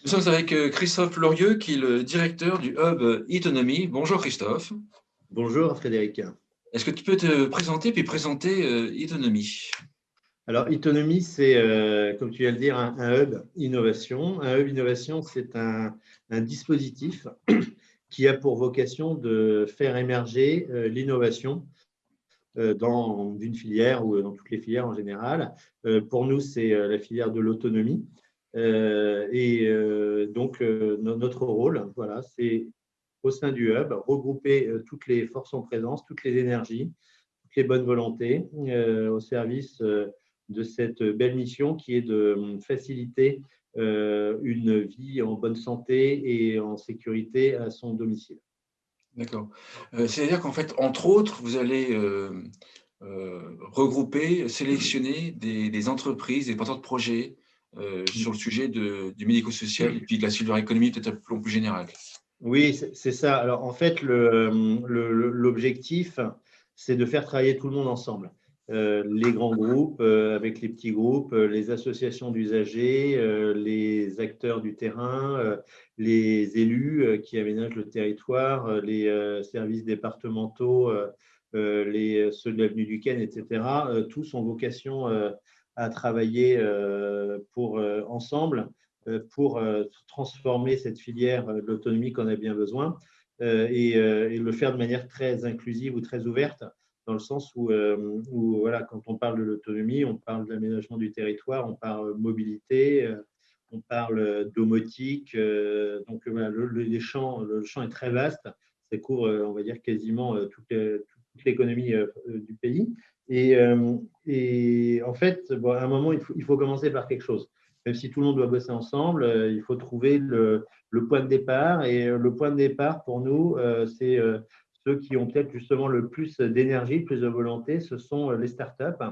Nous sommes avec Christophe Lorieux, qui est le directeur du hub Itonomy. Bonjour Christophe. Bonjour Frédéric. Est-ce que tu peux te présenter puis présenter Itonomy? Alors, Itonomy, c'est, comme tu viens de le dire, un hub innovation. Un hub innovation, c'est un dispositif qui a pour vocation de faire émerger l'innovation dans une filière ou dans toutes les filières en général. Pour nous, c'est la filière de l'autonomie. Notre rôle, voilà, c'est au sein du hub, regrouper toutes les forces en présence, toutes les énergies, toutes les bonnes volontés au service de cette belle mission qui est de faciliter une vie en bonne santé et en sécurité à son domicile. D'accord. C'est-à-dire qu'en fait, entre autres, vous allez regrouper, sélectionner des entreprises, des porteurs de projets sur le sujet du médico-social et puis de la silver economy peut-être un peu plus général. Oui, c'est ça. Alors, en fait, l'objectif, c'est de faire travailler tout le monde ensemble. Les grands groupes avec les petits groupes, les associations d'usagers, les acteurs du terrain, les élus qui aménagent le territoire, les services départementaux, ceux de l'avenue du Ken, etc. Tous ont vocation à travailler ensemble pour transformer cette filière de l'autonomie qu'on a bien besoin et le faire de manière très inclusive ou très ouverte, dans le sens où voilà, quand on parle de l'autonomie, on parle de l'aménagement du territoire, on parle mobilité, on parle domotique. Donc voilà, le champ est très vaste, ça couvre, on va dire, quasiment toute l'économie du pays. Et en fait, bon, à un moment, il faut commencer par quelque chose. Même si tout le monde doit bosser ensemble, il faut trouver le point de départ. Et le point de départ, pour nous, c'est ceux qui ont peut-être justement le plus d'énergie, le plus de volonté, ce sont les startups.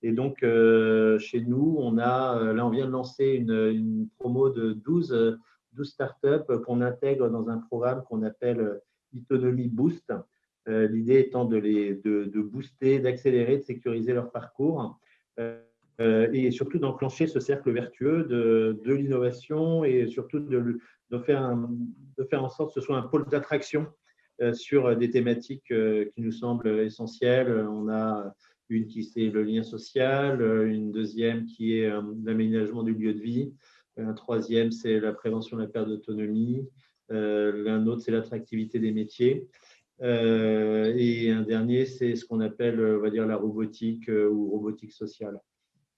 Et donc, chez nous, là, on vient de lancer une promo de 12 startups qu'on intègre dans un programme qu'on appelle Itonomy Boost. L'idée étant de booster, d'accélérer, de sécuriser leur parcours. Et surtout d'enclencher ce cercle vertueux de l'innovation et surtout de faire en sorte que ce soit un pôle d'attraction sur des thématiques qui nous semblent essentielles. On a une qui c'est le lien social, une deuxième qui est l'aménagement du lieu de vie, un troisième c'est la prévention de la perte d'autonomie, l'un autre c'est l'attractivité des métiers. Et un dernier, c'est ce qu'on appelle, on va dire, la robotique ou robotique sociale.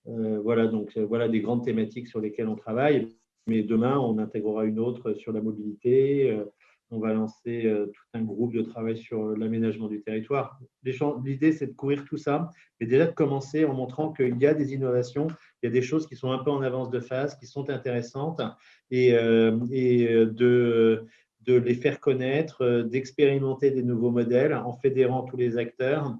Voilà, donc voilà des grandes thématiques sur lesquelles on travaille. Mais demain, on intégrera une autre sur la mobilité. On va lancer tout un groupe de travail sur l'aménagement du territoire. L'idée, c'est de courir tout ça, mais déjà de commencer en montrant qu'il y a des innovations, il y a des choses qui sont un peu en avance de phase, qui sont intéressantes, et de les faire connaître, d'expérimenter des nouveaux modèles en fédérant tous les acteurs,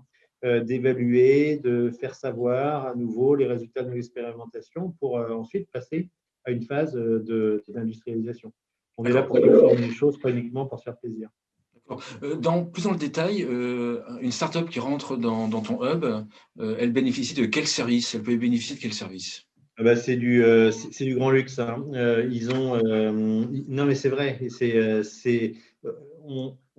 d'évaluer, de faire savoir à nouveau les résultats de nos expérimentations pour ensuite passer à une phase d'industrialisation. On est là pour transformer les choses, pas uniquement pour se faire plaisir. Plus dans le détail, une start-up qui rentre dans ton hub, elle bénéficie de quel service? Elle peut bénéficier de quel service? Ah bah, c'est du grand luxe. Hein. Non, mais c'est vrai.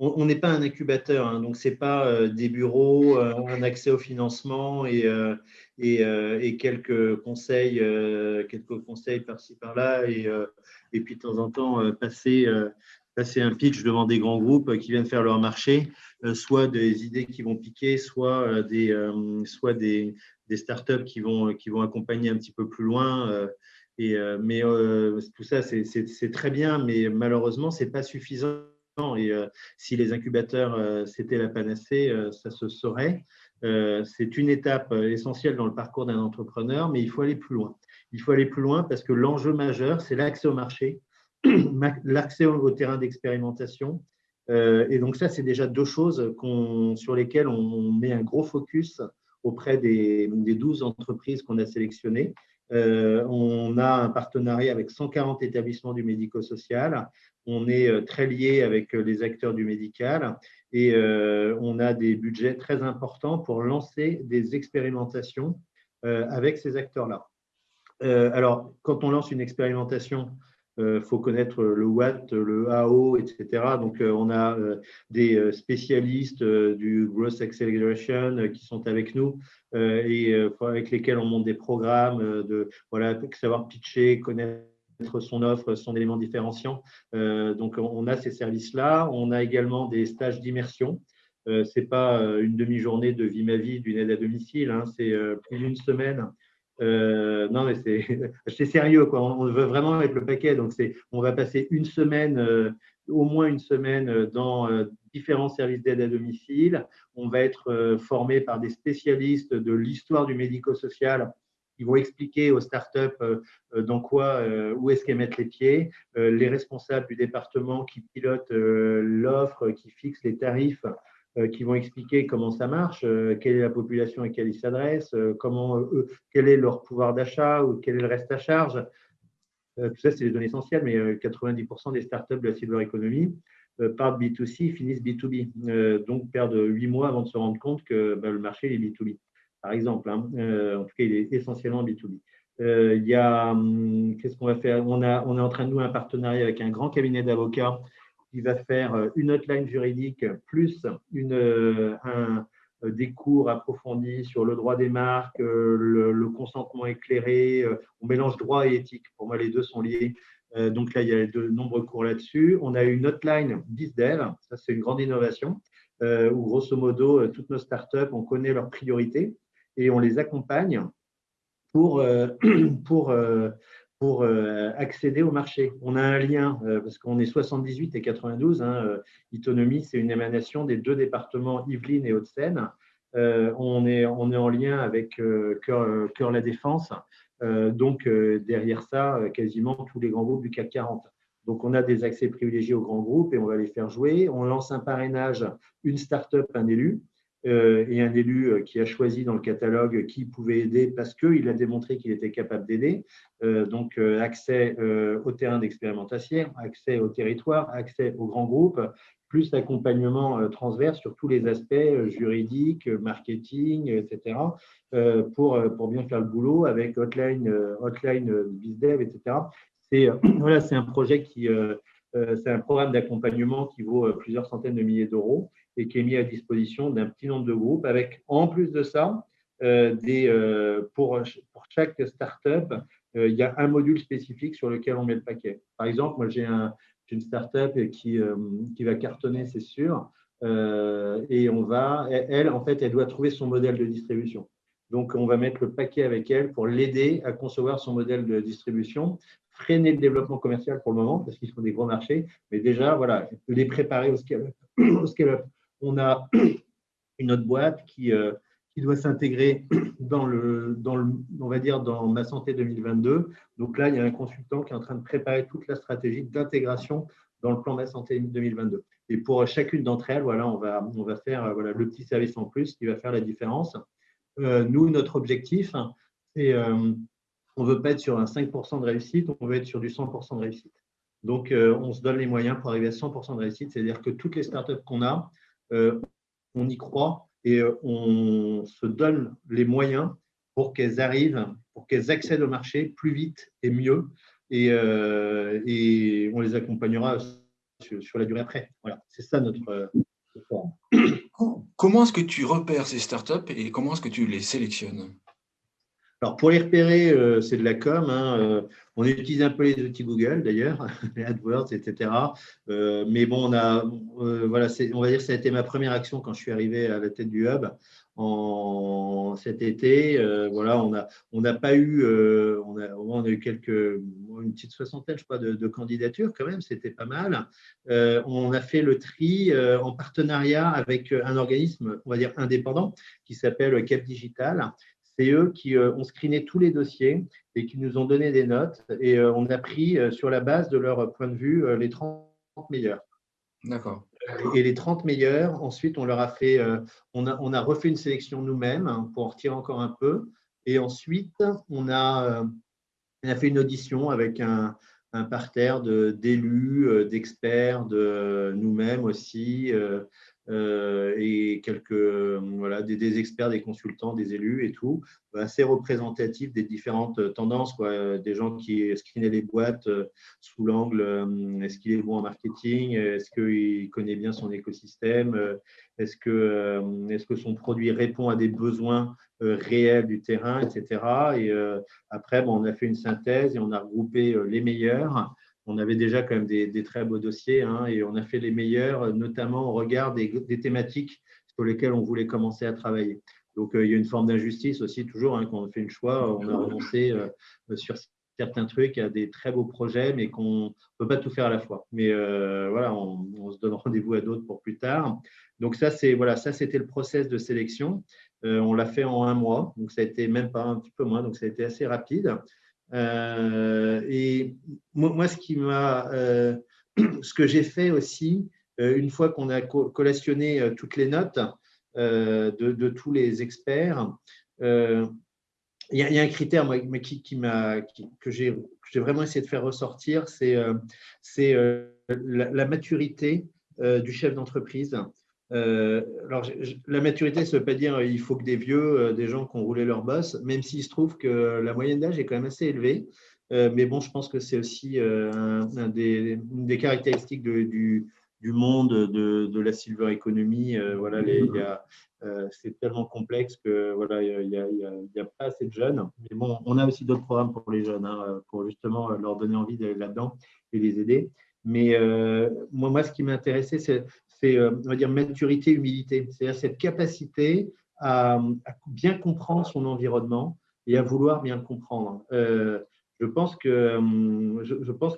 On n'est pas un incubateur, hein, donc c'est pas des bureaux, un accès au financement et quelques conseils par-ci par-là, et puis de temps en temps passer un pitch devant des grands groupes qui viennent faire leur marché, soit des idées qui vont piquer, soit des startups qui vont accompagner un petit peu plus loin. Mais tout ça, c'est très bien, mais malheureusement, ce n'est pas suffisant. Et si les incubateurs, c'était la panacée, ça se saurait. C'est une étape essentielle dans le parcours d'un entrepreneur, mais il faut aller plus loin. Il faut aller plus loin parce que l'enjeu majeur, c'est l'accès au marché, l'accès au terrain d'expérimentation. Et donc ça, c'est déjà deux choses sur lesquelles on met un gros focus auprès des 12 entreprises qu'on a sélectionnées. On a un partenariat avec 140 établissements du médico-social. On est très lié avec les acteurs du médical et on a des budgets très importants pour lancer des expérimentations avec ces acteurs-là. Alors, quand on lance une expérimentation, faut connaître le Watt, le AO, etc. Donc, on a des spécialistes du Growth Acceleration qui sont avec nous et avec lesquels on monte des programmes de savoir pitcher, connaître son offre, son élément différenciant. Donc, on a ces services-là. On a également des stages d'immersion. Ce n'est pas une demi-journée de vie ma vie d'une aide à domicile, hein, c'est plus d'une semaine. Non, mais c'est sérieux, quoi. On veut vraiment être le paquet. Donc, on va passer une semaine, au moins une semaine, dans différents services d'aide à domicile. On va être formé par des spécialistes de l'histoire du médico-social qui vont expliquer aux startups dans quoi, où est-ce qu'elles mettent les pieds, les responsables du département qui pilotent l'offre, qui fixent les tarifs, qui vont expliquer comment ça marche, quelle est la population à laquelle ils s'adressent, quel est leur pouvoir d'achat ou quel est le reste à charge. Tout ça, c'est des données essentielles, mais 90% des startups de la silver economy partent B2C, finissent B2B. Donc, perdent 8 mois avant de se rendre compte que le marché est B2B, par exemple. Hein. En tout cas, il est essentiellement B2B. Qu'est-ce qu'on va faire? On est en train de nouer un partenariat avec un grand cabinet d'avocats qui va faire une hotline juridique plus des cours approfondis sur le droit des marques, le consentement éclairé. On mélange droit et éthique. Pour moi, les deux sont liés. Donc là, il y a de nombreux cours là-dessus. On a une hotline BizDev. Ça, c'est une grande innovation où, grosso modo, toutes nos startups, on connaît leurs priorités et on les accompagne pour accéder au marché. On a un lien, parce qu'on est 78 et 92. Hein, Itonomy, c'est une émanation des deux départements Yvelines et Hauts-de-Seine. On est en lien avec Cœur la Défense. Donc, derrière ça, quasiment tous les grands groupes du CAC 40. Donc, on a des accès privilégiés aux grands groupes et on va les faire jouer. On lance un parrainage, une start-up, un élu. Et un élu qui a choisi dans le catalogue qui pouvait aider parce qu'il a démontré qu'il était capable d'aider. Donc, accès au terrain d'expérimentation, accès au territoire, accès aux grands groupes, plus accompagnement transverse sur tous les aspects juridiques, marketing, etc., pour bien faire le boulot avec hotline BizDev, etc. C'est un projet c'est un programme d'accompagnement qui vaut plusieurs centaines de milliers d'euros et qui est mis à disposition d'un petit nombre de groupes avec, en plus de ça, pour chaque start-up, il y a un module spécifique sur lequel on met le paquet. Par exemple, moi, j'ai une start-up qui va cartonner, c'est sûr, et elle, en fait, elle doit trouver son modèle de distribution. Donc, on va mettre le paquet avec elle pour l'aider à concevoir son modèle de distribution, freiner le développement commercial pour le moment, parce qu'ils sont des gros marchés, mais déjà, voilà, les préparer au scale-up. On a une autre boîte qui doit s'intégrer on va dire, dans Ma Santé 2022. Donc là, il y a un consultant qui est en train de préparer toute la stratégie d'intégration dans le plan Ma Santé 2022. Et pour chacune d'entre elles, voilà, on va faire le petit service en plus qui va faire la différence. Nous, notre objectif, c'est on ne veut pas être sur un 5% de réussite, on veut être sur du 100% de réussite. Donc, on se donne les moyens pour arriver à 100% de réussite, c'est-à-dire que toutes les startups qu'on a, on y croit et on se donne les moyens pour qu'elles arrivent, pour qu'elles accèdent au marché plus vite et mieux. Et on les accompagnera sur la durée après. Voilà, c'est ça notre forme. Comment est-ce que tu repères ces startups et comment est-ce que tu les sélectionnes? Alors, pour les repérer, c'est de la com. Hein. On utilise un peu les outils Google, d'ailleurs, les AdWords, etc. Mais bon, on va dire que ça a été ma première action quand je suis arrivé à la tête du Hub cet été. Voilà, on n'a pas eu, on a eu une petite soixantaine, je crois, de candidatures quand même. C'était pas mal. On a fait le tri en partenariat avec un organisme, on va dire indépendant, qui s'appelle Cap Digital. C'est eux qui ont screené tous les dossiers et qui nous ont donné des notes. Et on a pris, sur la base de leur point de vue, les 30 meilleurs. D'accord. Et les 30 meilleurs, ensuite, on leur a fait, on a refait une sélection nous-mêmes pour en retirer encore un peu. Et ensuite, on a fait une audition avec un parterre d'élus, d'experts, de nous-mêmes aussi, et quelques voilà, des experts, des consultants, des élus et tout, assez représentatifs des différentes tendances, quoi. Des gens qui screenaient les boîtes sous l'angle est-ce qu'il est bon en marketing, est-ce qu'il connaît bien son écosystème, est-ce que son produit répond à des besoins réels du terrain, etc. Et après, bon, on a fait une synthèse et on a regroupé les meilleurs. On avait déjà quand même des très beaux dossiers, hein, et on a fait les meilleurs, notamment au regard des thématiques sur lesquelles on voulait commencer à travailler. Donc, il y a une forme d'injustice aussi, toujours, hein, quand on fait le choix, on a renoncé sur certains trucs à des très beaux projets, mais qu'on ne peut pas tout faire à la fois. Mais voilà, on se donne rendez-vous à d'autres pour plus tard. Donc, ça, c'était le process de sélection. On l'a fait en 1 mois, donc ça a été même pas un petit peu moins, donc ça a été assez rapide. Et moi, ce que j'ai fait aussi, une fois qu'on a collationné toutes les notes de tous les experts, il y a un critère moi, que j'ai vraiment essayé de faire ressortir, c'est la maturité du chef d'entreprise. Alors, la maturité, ça ne veut pas dire qu'il faut que des vieux, des gens qui ont roulé leur boss, même s'il se trouve que la moyenne d'âge est quand même assez élevée. Mais bon, je pense que c'est aussi une des caractéristiques du monde de la silver economy. Voilà, c'est tellement complexe que voilà, il y a pas assez de jeunes. Mais bon, on a aussi d'autres programmes pour les jeunes, hein, pour justement leur donner envie d'aller là-dedans et les aider. Mais moi, ce qui m'intéressait, c'est on va dire, maturité, humilité. C'est-à-dire cette capacité à bien comprendre son environnement et à vouloir bien le comprendre. Je pense que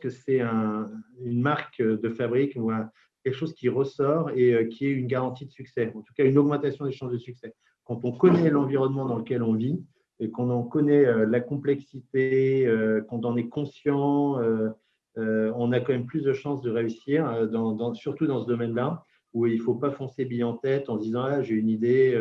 c'est une marque de fabrique ou quelque chose qui ressort et qui est une garantie de succès, en tout cas une augmentation des chances de succès. Quand on connaît l'environnement dans lequel on vit et qu'on en connaît la complexité, qu'on en est conscient, on a quand même plus de chances de réussir, surtout dans ce domaine-là, où il ne faut pas foncer bille en tête en se disant ah, j'ai une idée,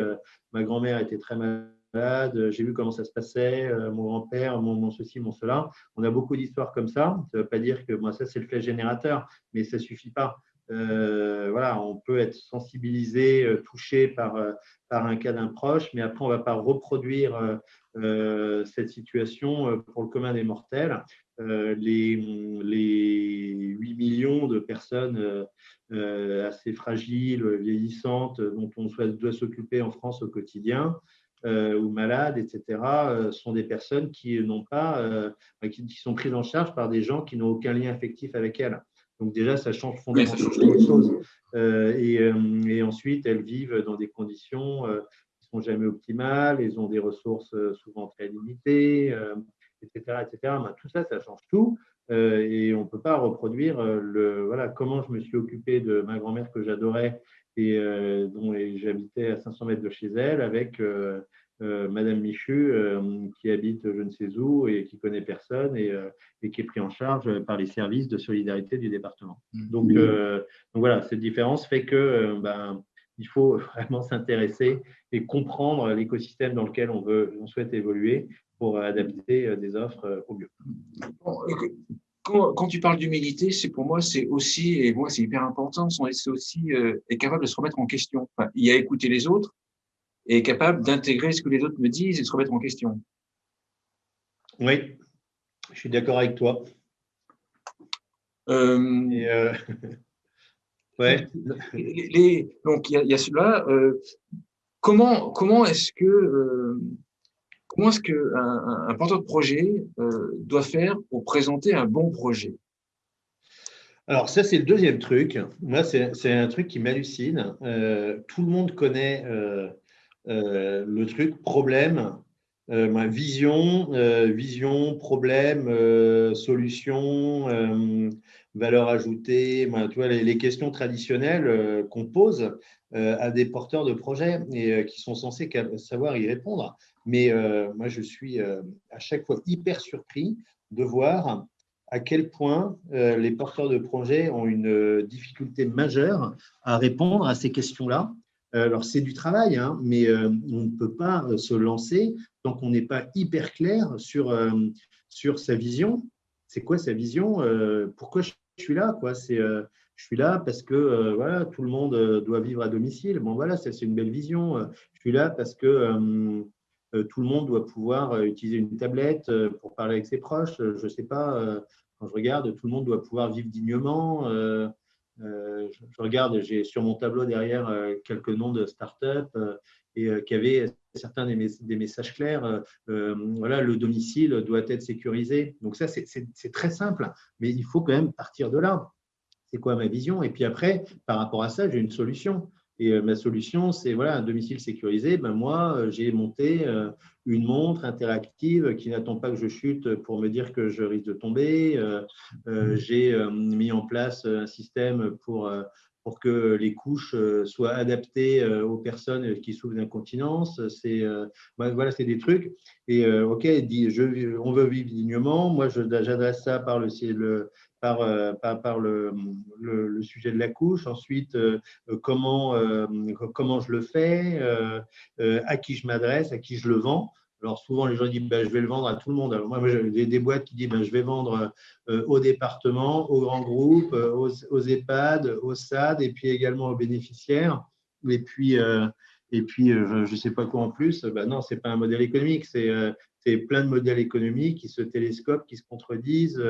ma grand-mère était très malade, j'ai vu comment ça se passait, mon grand-père, mon ceci, mon cela. On a beaucoup d'histoires comme ça. Ça ne veut pas dire que ça, c'est le fait générateur, mais ça ne suffit pas. Voilà, on peut être sensibilisé, touché par un cas d'un proche, mais après, on ne va pas reproduire cette situation pour le commun des mortels. Les 8 millions de personnes assez fragiles, vieillissantes, dont on doit s'occuper en France au quotidien, ou malades, etc., sont des personnes qui n'ont pas, qui sont prises en charge par des gens qui n'ont aucun lien affectif avec elles. Donc déjà, ça change fondamentalement les choses. Et ensuite, elles vivent dans des conditions qui ne sont jamais optimales, elles ont des ressources souvent très limitées, etc. etc. Tout ça, ça change tout. Et on ne peut pas reproduire voilà, comment je me suis occupé de ma grand-mère que j'adorais et dont j'habitais à 500 mètres de chez elle avec Madame Michu qui habite je ne sais où et qui connaît personne et qui est pris en charge par les services de solidarité du département. Donc voilà, cette différence fait que il faut vraiment s'intéresser et comprendre l'écosystème dans lequel on souhaite évoluer pour adapter des offres au mieux. Quand tu parles d'humilité, pour moi, c'est aussi, et moi, c'est hyper important, c'est aussi être capable de se remettre en question. Enfin, il y a écouter les autres et être capable d'intégrer ce que les autres me disent et de se remettre en question. Oui, je suis d'accord avec toi. Ouais. Donc, il y a cela. Comment est-ce qu'un porteur de projet doit faire pour présenter un bon projet? Alors ça, c'est le deuxième truc. Moi, c'est un truc qui m'hallucine. Tout le monde connaît le truc problème, vision, problème, solution, valeur ajoutée. Tu vois, les questions traditionnelles qu'on pose à des porteurs de projets et qui sont censés savoir y répondre. Mais moi, je suis à chaque fois hyper surpris de voir à quel point les porteurs de projets ont une difficulté majeure à répondre à ces questions-là. Alors, c'est du travail, hein, mais on ne peut pas se lancer tant qu'on n'est pas hyper clair sur sa vision. C'est quoi sa vision? Pourquoi je suis là, quoi? Je Je suis là parce que voilà, tout le monde doit vivre à domicile. Bon, voilà, ça, c'est une belle vision. Je suis là parce que tout le monde doit pouvoir utiliser une tablette pour parler avec ses proches. Je ne sais pas, quand je regarde, tout le monde doit pouvoir vivre dignement. Je regarde, j'ai sur mon tableau derrière quelques noms de startups qui avaient certains des messages clairs. Voilà, le domicile doit être sécurisé. Donc ça, c'est très simple, mais il faut quand même partir de là. C'est quoi ma vision? Et puis après, par rapport à ça, j'ai une solution. Et ma solution, c'est voilà, un domicile sécurisé. Ben moi, j'ai monté une montre interactive qui n'attend pas que je chute pour me dire que je risque de tomber. J'ai mis en place un système pour que les couches soient adaptées aux personnes qui souffrent d'incontinence. Voilà, c'est des trucs. Et OK, on veut vivre dignement. Moi, j'adresse ça par le sujet de la couche. Ensuite, comment je le fais, à qui je m'adresse, à qui je le vends. Alors, souvent, les gens disent je vais le vendre à tout le monde. Alors, moi, j'ai des boîtes qui disent je vais vendre aux départements, aux grands groupes, aux EHPAD, aux SAD et puis également aux bénéficiaires. Et puis, je ne sais pas quoi en plus. Non, ce n'est pas un modèle économique. C'est plein de modèles économiques qui se télescopent, qui se contredisent,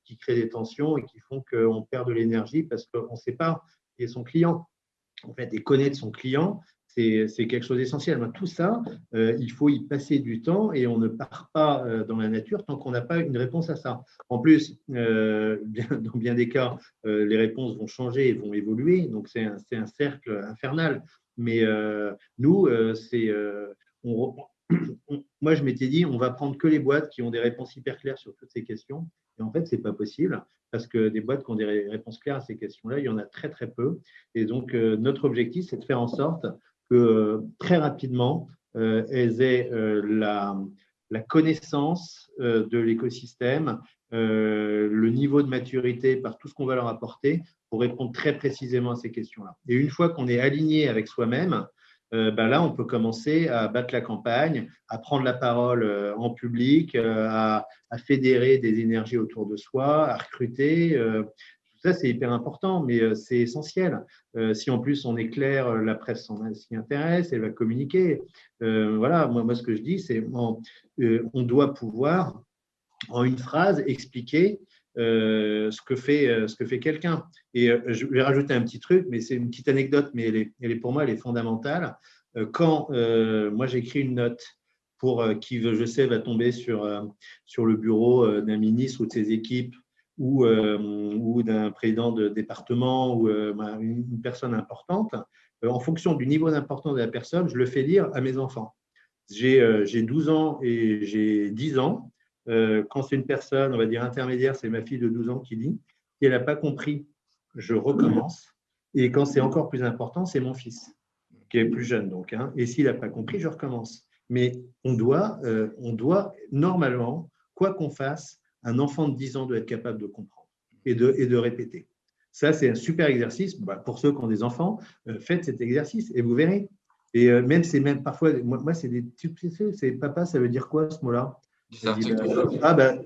qui créent des tensions et qui font qu'on perd de l'énergie parce qu'on ne sait pas qui est son client. En fait, et connaître son client, c'est quelque chose d'essentiel. Tout ça, il faut y passer du temps et on ne part pas dans la nature tant qu'on n'a pas une réponse à ça. En plus, dans bien des cas, les réponses vont changer et vont évoluer. Donc, c'est un cercle infernal. Mais nous, moi, je m'étais dit, on va prendre que les boîtes qui ont des réponses hyper claires sur toutes ces questions. Et en fait, ce n'est pas possible parce que des boîtes qui ont des réponses claires à ces questions-là, il y en a très, très peu. Et donc, notre objectif, c'est de faire en sorte que très rapidement, elles aient la connaissance de l'écosystème, le niveau de maturité par tout ce qu'on va leur apporter pour répondre très précisément à ces questions-là. Et une fois qu'on est aligné avec soi-même, là, on peut commencer à battre la campagne, à prendre la parole en public, à fédérer des énergies autour de soi, à recruter. Tout ça, c'est hyper important, mais c'est essentiel. Si en plus on est clair, la presse s'y intéresse, elle va communiquer. Voilà, moi, ce que je dis, c'est on doit pouvoir, en une phrase, expliquer ce que fait quelqu'un. Et je vais rajouter un petit truc, mais c'est une petite anecdote, mais pour moi, elle est fondamentale. Quand moi, j'écris une note qui, je sais, va tomber sur le bureau d'un ministre ou de ses équipes ou d'un président de département ou une personne importante, en fonction du niveau d'importance de la personne, je le fais lire à mes enfants. J'ai 12 ans et j'ai 10 ans. Quand c'est une personne, on va dire intermédiaire, c'est ma fille de 12 ans qui lit. Si elle n'a pas compris, je recommence. Et quand c'est encore plus important, c'est mon fils, qui est plus jeune. Donc, et s'il n'a pas compris, je recommence. Mais on doit normalement, quoi qu'on fasse, un enfant de 10 ans doit être capable de comprendre et de répéter. Ça, c'est un super exercice. Pour ceux qui ont des enfants, faites cet exercice et vous verrez. Et même parfois, moi c'est des c'est papa, ça veut dire quoi ce mot-là?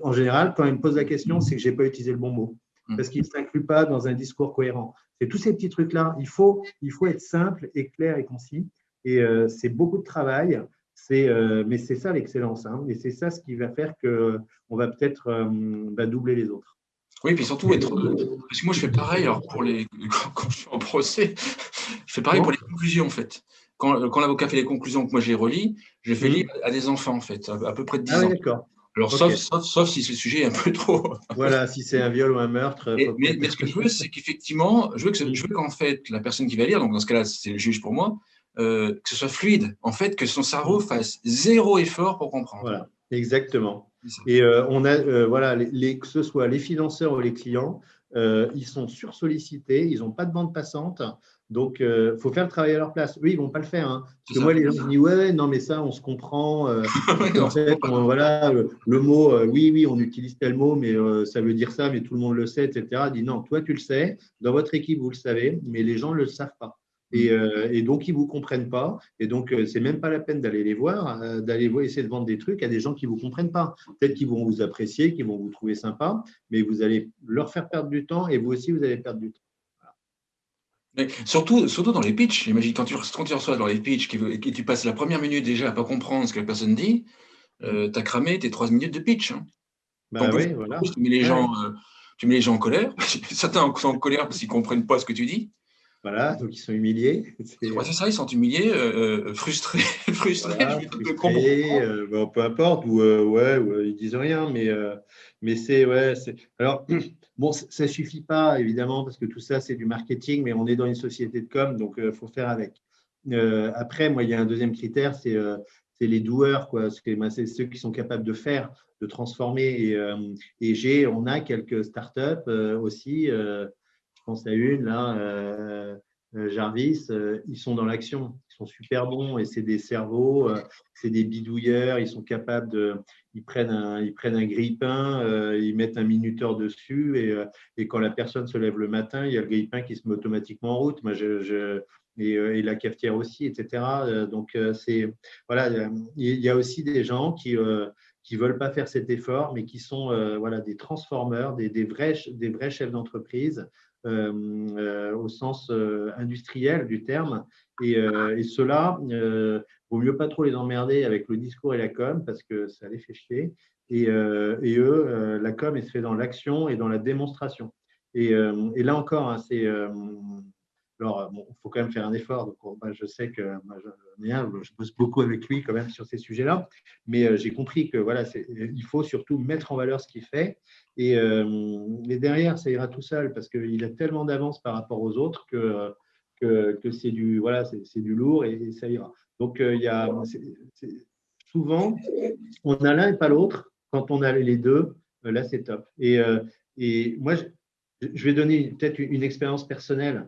En général, quand il me pose la question, c'est que je n'ai pas utilisé le bon mot parce qu'il ne s'inclut pas dans un discours cohérent. C'est tous ces petits trucs-là. Il faut être simple et clair et concis. Et c'est beaucoup de travail, mais c'est ça l'excellence. Et c'est ça ce qui va faire qu'on va peut-être doubler les autres. Oui, puis surtout parce que moi je fais pareil. Alors quand je suis en procès, je fais pareil pour les conclusions en fait. Quand l'avocat fait les conclusions que moi je les relis, je les fais lire à des enfants en fait, à peu près de 10 ans. Oui, d'accord. Alors sauf si ce sujet est un peu trop. Voilà, si c'est un viol ou un meurtre. Mais ce que je veux, c'est qu'effectivement, je veux qu'en fait la personne qui va lire, donc dans ce cas-là, c'est le juge pour moi, que ce soit fluide, en fait, que son cerveau fasse zéro effort pour comprendre. Voilà, exactement. Et on a, que ce soit les financeurs ou les clients, ils sont sursollicités, ils n'ont pas de bande passante, donc il faut faire le travail à leur place. Eux, ils ne vont pas le faire. Parce que moi, les gens me disent ouais, non, mais ça, on se comprend. En fait, voilà, le mot, oui, on utilise tel mot, mais ça veut dire ça, mais tout le monde le sait, etc. Dit non, toi, tu le sais, dans votre équipe, vous le savez, mais les gens ne le savent pas. Et donc, ils ne vous comprennent pas. Et donc, ce n'est même pas la peine d'aller les voir, essayer de vendre des trucs à des gens qui ne vous comprennent pas. Peut-être qu'ils vont vous apprécier, qu'ils vont vous trouver sympa, mais vous allez leur faire perdre du temps et vous aussi, vous allez perdre du temps. Voilà. Mais surtout dans les pitchs, j'imagine, quand tu reçois dans les pitchs et que tu passes la première minute déjà à pas comprendre ce que la personne dit, tu as cramé tes 3 minutes de pitch. Hein. En Bah plus, oui, en voilà. plus, Ouais. tu mets les gens en colère. Certains sont en colère parce qu'ils ne comprennent pas ce que tu dis. Voilà, donc ils sont humiliés. Ouais, c'est ça, ils sont humiliés, frustrés, frustrés, je Voilà, vais te comprendre. frustrés, bon, peu importe, ou ouais, ou, ils disent rien, mais c'est ouais, c'est. Alors bon, ça suffit pas évidemment parce que tout ça c'est du marketing, mais on est dans une société de com, donc faut faire avec. Après, moi, il y a un deuxième critère, c'est les doueurs, quoi. Moi, c'est ceux qui sont capables de faire, de transformer. On a quelques startups aussi. Je pense à une là. Jarvis, ils sont dans l'action, ils sont super bons et c'est des cerveaux, c'est des bidouilleurs, ils prennent un grille-pain, ils mettent un minuteur dessus et quand la personne se lève le matin, il y a le grille-pain qui se met automatiquement en route. Et la cafetière aussi, etc. Donc, voilà, il y a aussi des gens qui veulent pas faire cet effort, mais qui sont voilà, des transformeurs, des vrais chefs d'entreprise au sens industriel du terme. Et ceux-là, vaut mieux pas trop les emmerder avec le discours et la com parce que ça les fait chier. Et eux, la com, elle se fait dans l'action et dans la démonstration. Et là encore, hein, alors, bon, il faut quand même faire un effort. Donc, moi, je sais que je bosse beaucoup avec lui quand même sur ces sujets-là. Mais j'ai compris que voilà, il faut surtout mettre en valeur ce qu'il fait. Et derrière, ça ira tout seul parce qu'il a tellement d'avance par rapport aux autres que c'est voilà, c'est du lourd et ça ira. Donc, souvent, on a l'un et pas l'autre. Quand on a les deux, là, c'est top. Et moi, je vais donner peut-être une expérience personnelle.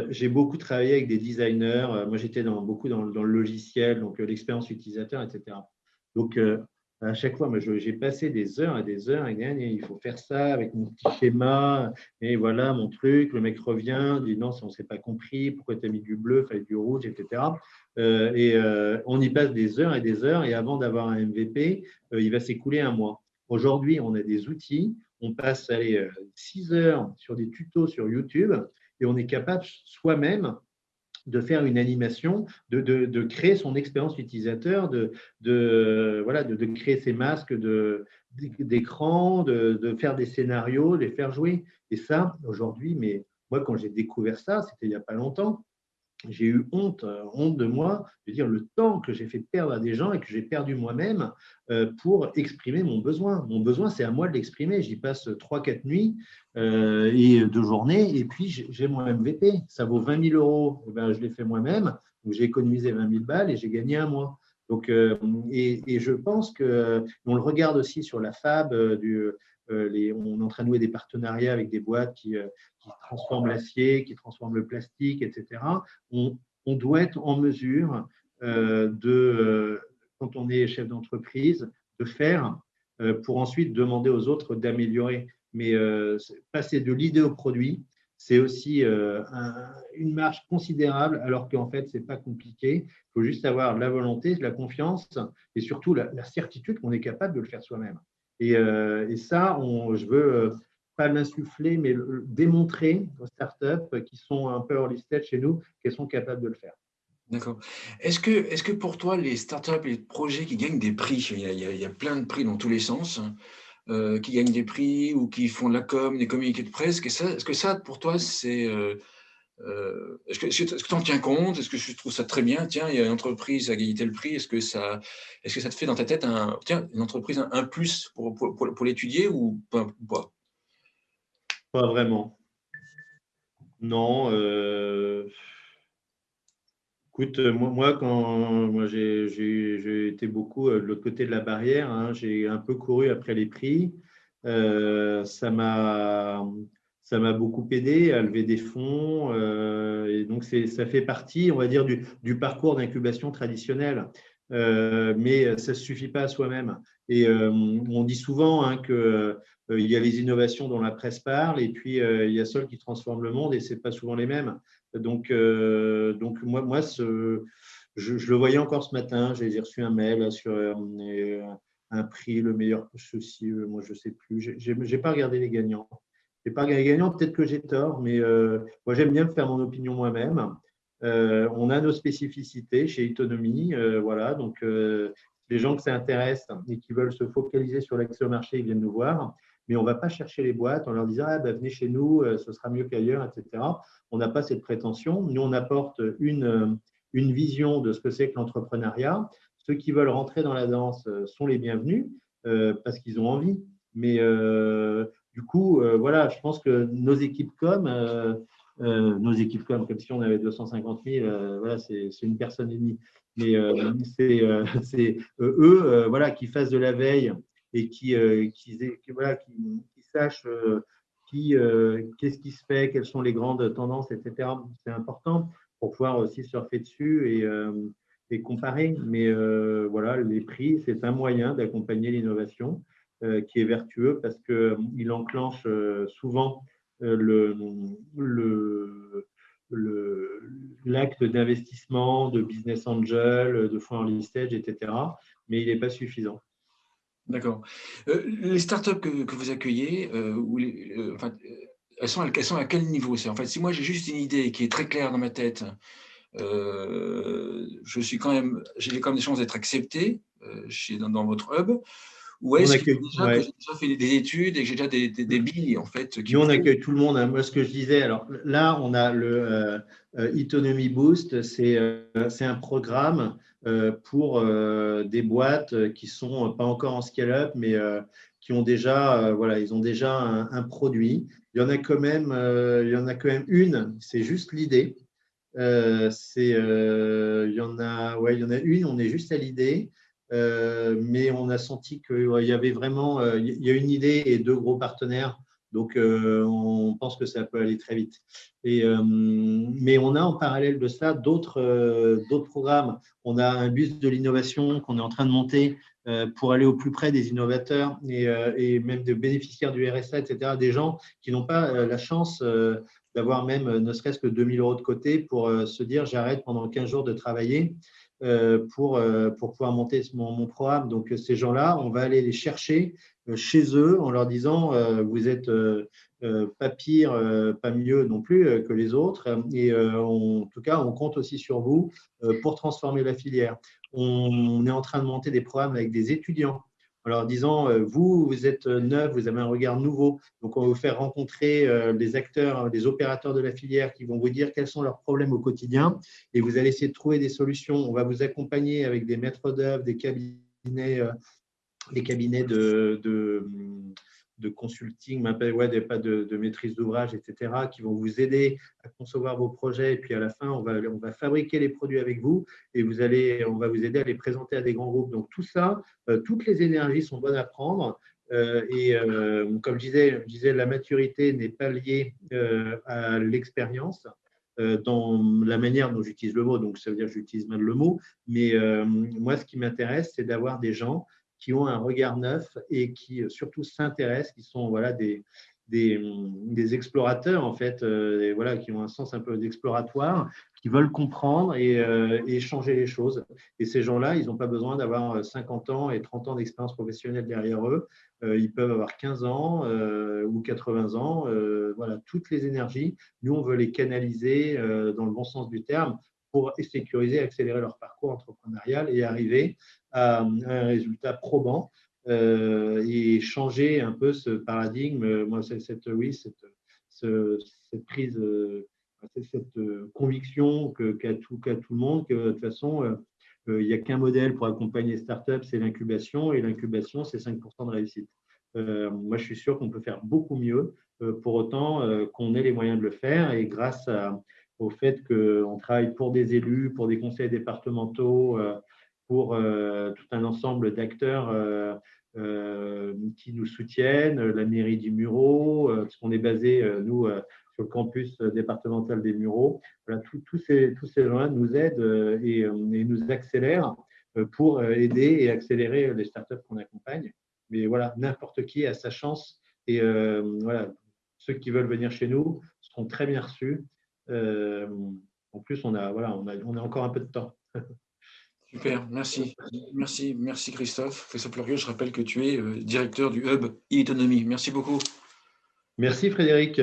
J'ai beaucoup travaillé avec des designers. Moi, j'étais beaucoup dans le logiciel, donc l'expérience utilisateur, etc. Donc, à chaque fois, moi, j'ai passé des heures et des heures. Et il faut faire ça avec mon petit schéma. Et voilà mon truc. Le mec revient, dit non, on ne s'est pas compris. Pourquoi tu as mis du bleu, il fallait du rouge, etc. On y passe des heures et des heures. Et avant d'avoir un MVP, il va s'écouler un mois. Aujourd'hui, on a des outils. On passe 6 heures sur des tutos sur YouTube et on est capable soi-même de faire une animation, de créer son expérience utilisateur, voilà, de créer ses masques d'écran, de faire des scénarios, de les faire jouer. Et ça, aujourd'hui, mais moi, quand j'ai découvert ça, c'était il n'y a pas longtemps, j'ai eu honte de moi, de dire le temps que j'ai fait perdre à des gens et que j'ai perdu moi-même pour exprimer mon besoin. Mon besoin, c'est à moi de l'exprimer. J'y passe 3-4 nuits et 2 journées, et puis j'ai mon MVP. Ça vaut 20 000 euros. Eh ben, je l'ai fait moi-même. Donc, j'ai économisé 20 000 balles et j'ai gagné un mois. Donc, et je pense qu'on le regarde aussi sur la FAB, on est en train de nouer des partenariats avec des boîtes qui transforment l'acier, qui transforment le plastique, etc. On doit être en mesure quand on est chef d'entreprise, de faire pour ensuite demander aux autres d'améliorer. Mais passer de l'idée au produit, c'est aussi une marge considérable, alors qu'en fait, ce n'est pas compliqué. Il faut juste avoir la volonté, la confiance et surtout la certitude qu'on est capable de le faire soi-même. Et ça, je veux pas l'insuffler, mais démontrer aux startups qui sont un peu early stage chez nous qu'elles sont capables de le faire. D'accord. Est-ce que pour toi, les startups et les projets qui gagnent des prix, il y a plein de prix dans tous les sens, qui gagnent des prix ou qui font de la com, des communiqués de presse, est-ce que ça, pour toi, c'est… est-ce que tu en tiens compte? Est-ce que tu trouves ça très bien? Tiens, il y a une entreprise à gagner tel prix. Est-ce que ça te fait dans ta tête une entreprise un plus pour l'étudier ou pas? Pas vraiment. Non. Écoute, moi j'ai été beaucoup de l'autre côté de la barrière, hein. J'ai un peu couru après les prix. Ça m'a beaucoup aidé à lever des fonds. Et donc, ça fait partie, on va dire, du parcours d'incubation traditionnel. Mais ça ne suffit pas à soi-même. Et on dit souvent hein, qu'il y a les innovations dont la presse parle, et puis il y a celles qui transforment le monde, et ce n'est pas souvent les mêmes. Donc moi je le voyais encore ce matin. J'ai reçu un mail sur un prix, le meilleur ceci, moi je ne sais plus. Je n'ai pas regardé les gagnants. c'est pas gagnant, peut-être que j'ai tort, mais moi j'aime bien me faire mon opinion moi-même. On a nos spécificités chez Autonomie, voilà, donc les gens que ça intéresse et qui veulent se focaliser sur l'accès au marché, ils viennent nous voir, mais on ne va pas chercher les boîtes en leur disant ah, ben, venez chez nous, ce sera mieux qu'ailleurs, etc. On n'a pas cette prétention. Nous, on apporte une vision de ce que c'est que l'entrepreneuriat. Ceux qui veulent rentrer dans la danse sont les bienvenus parce qu'ils ont envie. Mais du coup, voilà, je pense que nos équipes comme si on avait 250 000, voilà, c'est une personne et demie. Mais c'est eux voilà, qui fassent de la veille et voilà, qui sachent qu'est-ce qui se fait, quelles sont les grandes tendances, etc. C'est important pour pouvoir aussi surfer dessus et comparer. Mais voilà, les prix, c'est un moyen d'accompagner l'innovation qui est vertueux parce qu'il enclenche souvent le, l'acte d'investissement, de business angel, de fonds early stage, etc. Mais il n'est pas suffisant. D'accord. Les startups que vous accueillez, enfin, elles sont à quel niveau? En fait, si moi j'ai juste une idée qui est très claire dans ma tête, j'ai quand même des chances d'être accepté dans votre hub, ou est-ce que j'ai déjà fait des études et que j'ai déjà des billes en fait Nous, on accueille tout le monde. Hein. Moi, ce que je disais, alors là, on a le Autonomy Boost, c'est un programme pour des boîtes qui sont pas encore en scale-up, mais qui ont déjà, voilà, ils ont déjà un produit. Il y en a quand même une, c'est juste l'idée. Il y en a une, on est juste à l'idée, mais on a senti qu'il y avait vraiment, il y a une idée et deux gros partenaires, donc on pense que ça peut aller très vite. Mais on a en parallèle de ça d'autres programmes. On a un bus de l'innovation qu'on est en train de monter pour aller au plus près des innovateurs et même des bénéficiaires du RSA, etc., des gens qui n'ont pas la chance d'avoir même ne serait-ce que 2 000 € de côté pour se dire j'arrête pendant 15 jours de travailler pour pouvoir monter mon programme. Donc, ces gens-là, on va aller les chercher chez eux en leur disant vous êtes pas pire, pas mieux non plus que les autres. Et en tout cas, on compte aussi sur vous pour transformer la filière. On est en train de monter des programmes avec des étudiants en leur disant vous êtes neuf, vous avez un regard nouveau, donc on va vous faire rencontrer les acteurs, les opérateurs de la filière qui vont vous dire quels sont leurs problèmes au quotidien et vous allez essayer de trouver des solutions. On va vous accompagner avec des maîtres d'œuvre, des cabinets de consulting, pas de maîtrise d'ouvrage, etc., qui vont vous aider à concevoir vos projets. Et puis à la fin, on va fabriquer les produits avec vous et on va vous aider à les présenter à des grands groupes. Donc tout ça, toutes les énergies sont bonnes à prendre. Comme je disais, la maturité n'est pas liée à l'expérience dans la manière dont j'utilise le mot. Donc ça veut dire que j'utilise mal le mot. Mais moi, ce qui m'intéresse, c'est d'avoir des gens qui ont un regard neuf et qui surtout s'intéressent, qui sont voilà, des explorateurs en fait, et voilà, qui ont un sens un peu d'exploratoire, qui veulent comprendre et changer les choses. Et ces gens-là, ils n'ont pas besoin d'avoir 50 ans et 30 ans d'expérience professionnelle derrière eux. Ils peuvent avoir 15 ans ou 80 ans. Voilà, toutes les énergies, nous, on veut les canaliser dans le bon sens du terme pour sécuriser, accélérer leur parcours entrepreneurial et arriver à un résultat probant et changer un peu ce paradigme. Moi, cette prise, cette conviction qu'a tout le monde, que de toute façon, il n'y a qu'un modèle pour accompagner les startups, c'est l'incubation, et l'incubation, c'est 5% de réussite. Moi, je suis sûr qu'on peut faire beaucoup mieux, pour autant qu'on ait les moyens de le faire, et grâce au fait qu'on travaille pour des élus, pour des conseils départementaux, pour tout un ensemble d'acteurs qui nous soutiennent, la mairie du Mureau, parce qu'on est basé, nous, sur le campus départemental des Mureaux. Voilà, tous ces gens-là nous aident et nous accélèrent pour aider et accélérer les startups qu'on accompagne. Mais voilà, n'importe qui a sa chance et voilà, ceux qui veulent venir chez nous seront très bien reçus. En plus, on a encore un peu de temps. Super, merci. Merci Christophe. Christophe Loriot, je rappelle que tu es directeur du Hub e-Autonomie. Merci beaucoup. Merci Frédéric.